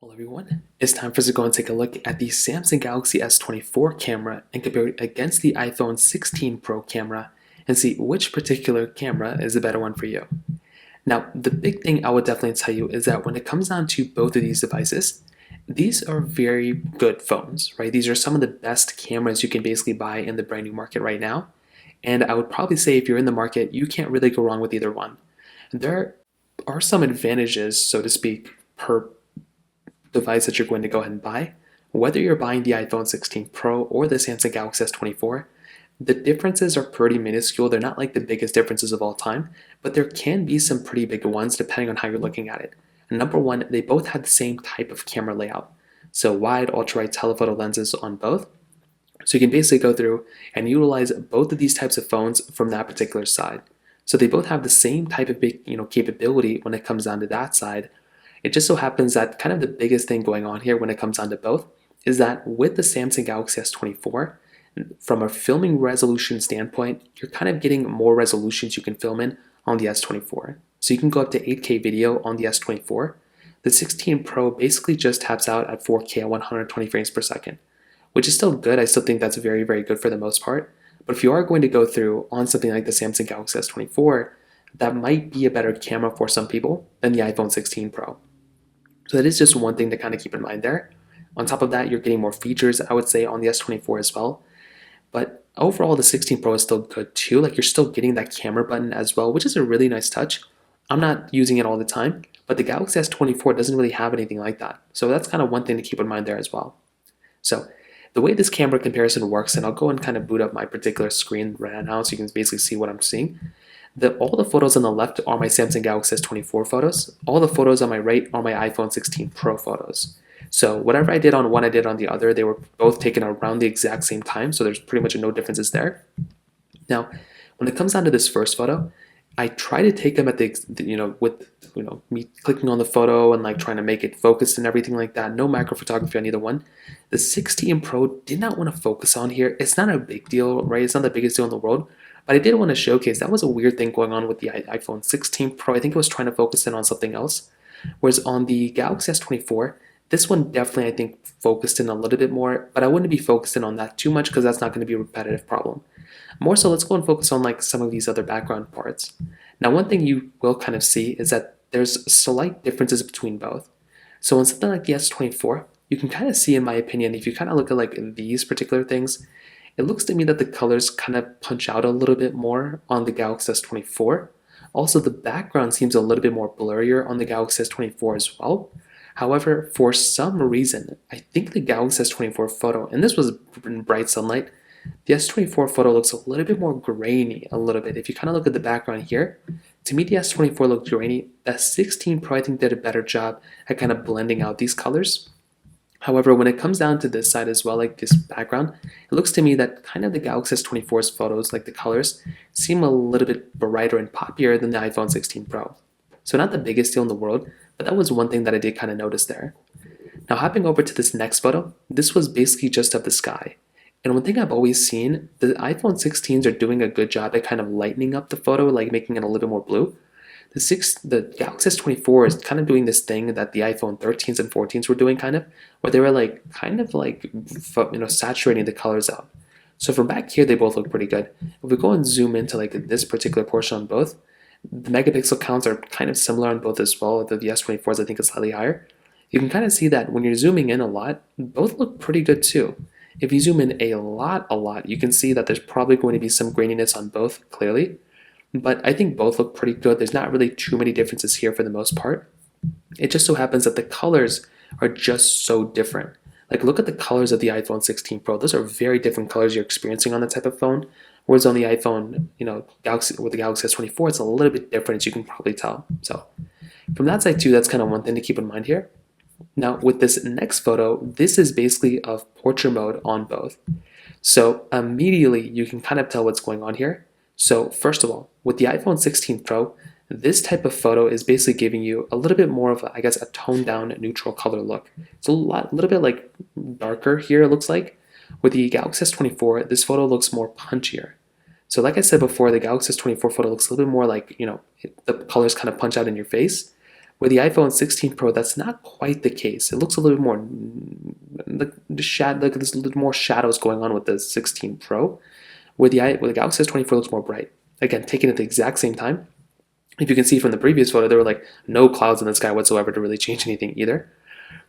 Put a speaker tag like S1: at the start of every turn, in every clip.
S1: Well, everyone, it's time for us to go and take a look at the Samsung Galaxy S24 camera and compare it against the iPhone 16 Pro camera and see which particular camera is the better one for you. Now, the big thing I would definitely tell you is that when it comes down to both of these devices, these are very good phones, right? These are some of the best cameras you can basically buy in the brand new market right now. And I would probably say if you're in the market, you can't really go wrong with either one. There are some advantages, so to speak, per device that you're going to go ahead and buy, whether you're buying the iPhone 16 Pro or the Samsung Galaxy S24, the differences are pretty minuscule. They're not like the biggest differences of all time, but there can be some pretty big ones depending on how you're looking at it. Number one, they both have the same type of camera layout. So wide, ultra-wide telephoto lenses on both. So you can basically go through and utilize both of these types of phones from that particular side. So they both have the same type of big, capability when it comes down to that side. It just so happens that kind of the biggest thing going on here when it comes down to both is that with the Samsung Galaxy S24, from a filming resolution standpoint, you're kind of getting more resolutions you can film in on the S24. So you can go up to 8K video on the S24. The 16 Pro basically just taps out at 4K at 120 frames per second, which is still good. I still think that's very, very good for the most part. But if you are going to go through on something like the Samsung Galaxy S24, that might be a better camera for some people than the iPhone 16 Pro. So that is just one thing to kind of keep in mind there. On top of that, you're getting more features, I would say, on the S24 as well. But overall, the 16 Pro is still good too. Like you're still getting that camera button as well, which is a really nice touch. I'm not using it all the time, but the Galaxy S24 doesn't really have anything like that. So that's kind of one thing to keep in mind there as well. So the way this camera comparison works, and I'll go and kind of boot up my particular screen right now so you can basically see what I'm seeing. All the photos on the left are my Samsung Galaxy S24 photos. All the photos on my right are my iPhone 16 Pro photos. So whatever I did on one, I did on the other. They were both taken around the exact same time, so there's pretty much no differences there. Now, when it comes down to this first photo, I try to take them at with me clicking on the photo and like trying to make it focused and everything like that. No macro photography on either one. The 16 Pro did not want to focus on here. It's not a big deal, right? It's not the biggest deal in the world, but I did want to showcase that was a weird thing going on with the iPhone 16 Pro. I think it was trying to focus in on something else. Whereas on the Galaxy S24, this one definitely I think focused in a little bit more, but I wouldn't be focused in on that too much because that's not going to be a repetitive problem. More so, let's go and focus on like some of these other background parts. Now, one thing you will kind of see is that there's slight differences between both. So on something like the S24, you can kind of see, in my opinion, if you kind of look at like these particular things, it looks to me that the colors kind of punch out a little bit more on the Galaxy S24. Also, the background seems a little bit more blurrier on the Galaxy S24 as well. However, for some reason, I think the Galaxy S24 photo, and this was in bright sunlight, the S24 photo looks a little bit more grainy, a little bit. If you kind of look at the background here, to me the S24 looked grainy. The 16 Pro I think did a better job at kind of blending out these colors. However, when it comes down to this side as well, like this background, it looks to me that kind of the Galaxy S24's photos, like the colors, seem a little bit brighter and poppier than the iPhone 16 Pro. So not the biggest deal in the world, but that was one thing that I did kind of notice there. Now hopping over to this next photo, this was basically just of the sky. And one thing I've always seen, the iPhone 16s are doing a good job at kind of lightening up the photo, like making it a little bit more blue. The Galaxy S24 is kind of doing this thing that the iPhone 13s and 14s were doing, kind of, where they were like kind of like saturating the colors out. So from back here, they both look pretty good. If we go and zoom into like this particular portion on both, the megapixel counts are kind of similar on both as well. The S24s I think is slightly higher. You can kind of see that when you're zooming in a lot, both look pretty good too. If you zoom in a lot, you can see that there's probably going to be some graininess on both, clearly. But I think both look pretty good. There's not really too many differences here for the most part. It just so happens that the colors are just so different. Like look at the colors of the iPhone 16 Pro. Those are very different colors you're experiencing on that type of phone. Whereas on the iPhone, Galaxy with the Galaxy S24, it's a little bit different as you can probably tell. So from that side too, that's kind of one thing to keep in mind here. Now with this next photo, this is basically of portrait mode on both. So immediately you can kind of tell what's going on here. So first of all, with the iPhone 16 Pro, this type of photo is basically giving you a little bit more of, I guess, a toned down neutral color look. It's a little bit like darker here, it looks like. With the Galaxy S24, this photo looks more punchier. So like I said before, the Galaxy S24 photo looks a little bit more like, the colors kind of punch out in your face. With the iPhone 16 Pro, that's not quite the case. It looks a little bit more like there's a little more shadows going on with the 16 Pro. With the Galaxy S24 looks more bright. Again, taken at the exact same time. If you can see from the previous photo, there were like no clouds in the sky whatsoever to really change anything either.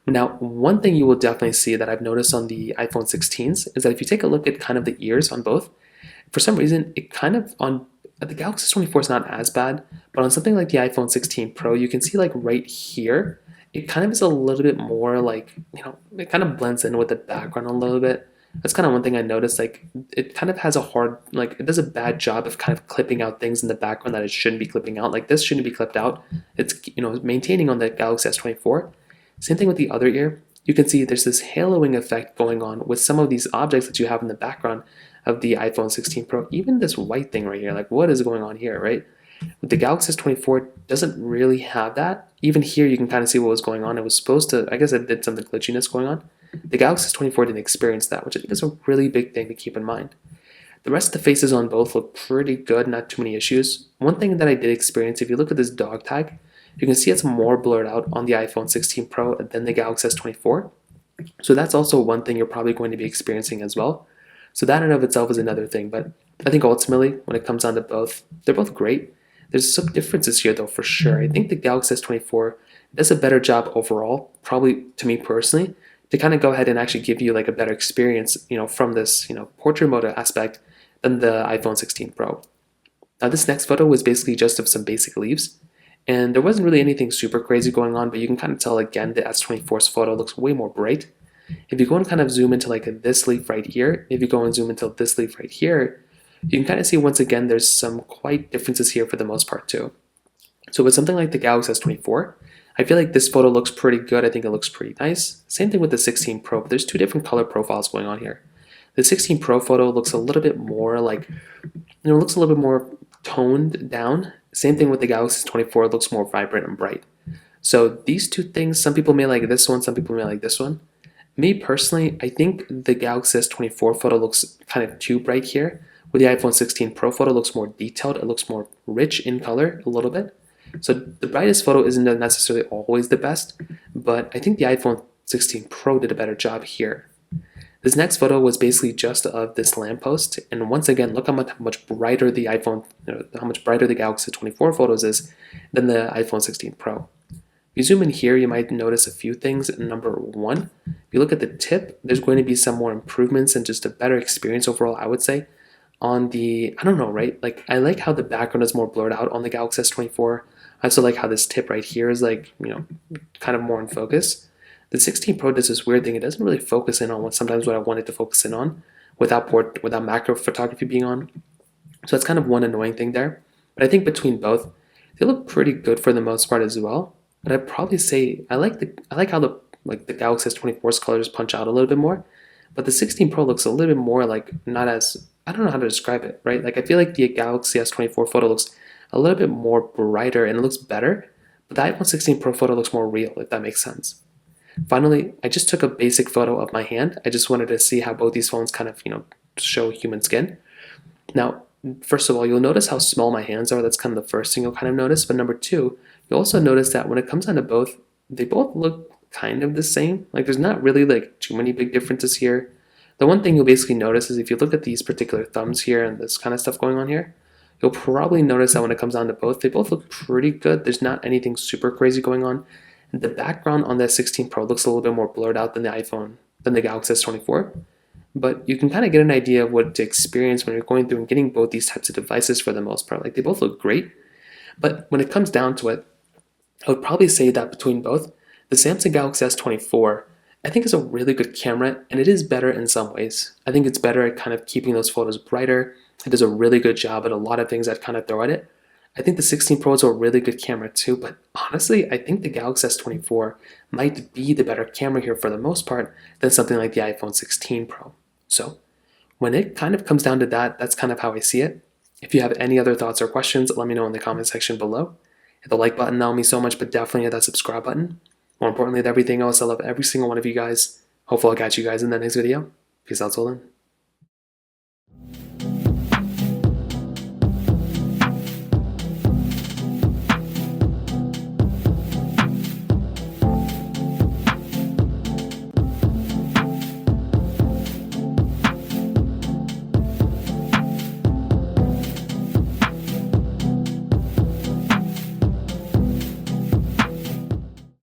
S1: Now, one thing you will definitely see that I've noticed on the iPhone 16s is that if you take a look at kind of the ears on both, for some reason, it kind of on the Galaxy S24 is not as bad, but on something like the iPhone 16 Pro, you can see like right here, it kind of is a little bit more like, it kind of blends in with the background a little bit. That's kind of one thing I noticed. Like, it kind of has a hard, like, it does a bad job of kind of clipping out things in the background that it shouldn't be clipping out. Like, this shouldn't be clipped out. It's, maintaining on the Galaxy S24. Same thing with the other ear. You can see there's this haloing effect going on with some of these objects that you have in the background of the iPhone 16 Pro. Even this white thing right here, like, what is going on here, right? With the Galaxy S24 doesn't really have that. Even here, you can kind of see what was going on. It was supposed to, I guess it did something glitchiness going on. The Galaxy S24 didn't experience that, which I think is a really big thing to keep in mind. The rest of the faces on both look pretty good, not too many issues. One thing that I did experience, if you look at this dog tag, you can see it's more blurred out on the iPhone 16 Pro than the Galaxy S24. So that's also one thing you're probably going to be experiencing as well. So that in and of itself is another thing, but I think ultimately, when it comes down to both, they're both great. There's some differences here though, for sure. I think the Galaxy S24 does a better job overall, probably to me personally, to kind of go ahead and actually give you like a better experience, from this, portrait mode aspect than the iPhone 16 Pro. Now this next photo was basically just of some basic leaves, and there wasn't really anything super crazy going on, but you can kind of tell again the S24's photo looks way more bright. If you go and kind of zoom into like this leaf right here, if you go and zoom into this leaf right here, you can kind of see once again there's some quite differences here for the most part too. So with something like the Galaxy S24, I feel like this photo looks pretty good. I think it looks pretty nice. Same thing with the 16 Pro, but there's two different color profiles going on here. The 16 Pro photo looks a little bit more like, looks a little bit more toned down. Same thing with the Galaxy S24, it looks more vibrant and bright. So these two things, some people may like this one, some people may like this one. Me personally, I think the Galaxy S24 photo looks kind of too bright here. With the iPhone 16 Pro photo, it looks more detailed. It looks more rich in color a little bit. So the brightest photo isn't necessarily always the best, but I think the iPhone 16 Pro did a better job here. This next photo was basically just of this lamppost, and once again, look how much brighter the iPhone, how much brighter the Galaxy 24 photos is than the iPhone 16 Pro. If you zoom in here, you might notice a few things. Number one, if you look at the tip, there's going to be some more improvements and just a better experience overall, I would say. On the, I don't know, right? Like, I like how the background is more blurred out on the Galaxy S24. I also like how this tip right here is like, kind of more in focus. The 16 Pro does this weird thing. It doesn't really focus in on sometimes what I want it to focus in on without macro photography being on. So that's kind of one annoying thing there. But I think between both, they look pretty good for the most part as well. But I'd probably say I like how the Galaxy S24's colors punch out a little bit more. But the 16 Pro looks a little bit more like not as, I don't know how to describe it, right? Like I feel like the Galaxy S24 photo looks a little bit more brighter and it looks better. But the iPhone 16 Pro photo looks more real, if that makes sense. Finally, I just took a basic photo of my hand. I just wanted to see how both these phones kind of, show human skin. Now, first of all, you'll notice how small my hands are. That's kind of the first thing you'll kind of notice. But number two, you'll also notice that when it comes down to both, they both look kind of the same. Like there's not really like too many big differences here. The one thing you'll basically notice is if you look at these particular thumbs here and this kind of stuff going on here, you'll probably notice that when it comes down to both, they both look pretty good. There's not anything super crazy going on. The background on the 16 Pro looks a little bit more blurred out than the Galaxy S24, but you can kind of get an idea of what to experience when you're going through and getting both these types of devices for the most part. Like they both look great, but when it comes down to it, I would probably say that between both, the Samsung Galaxy S24, I think is a really good camera, and it is better in some ways. I think it's better at kind of keeping those photos brighter. It does a really good job at a lot of things that kind of throw at it. I think the 16 Pro is a really good camera too, but honestly, I think the Galaxy S24 might be the better camera here for the most part than something like the iPhone 16 Pro. So when it kind of comes down to that, that's kind of how I see it. If you have any other thoughts or questions, let me know in the comment section below. Hit the like button, that will mean so much, but definitely hit that subscribe button. More importantly than everything else, I love every single one of you guys. Hopefully I'll catch you guys in the next video. Peace out till then.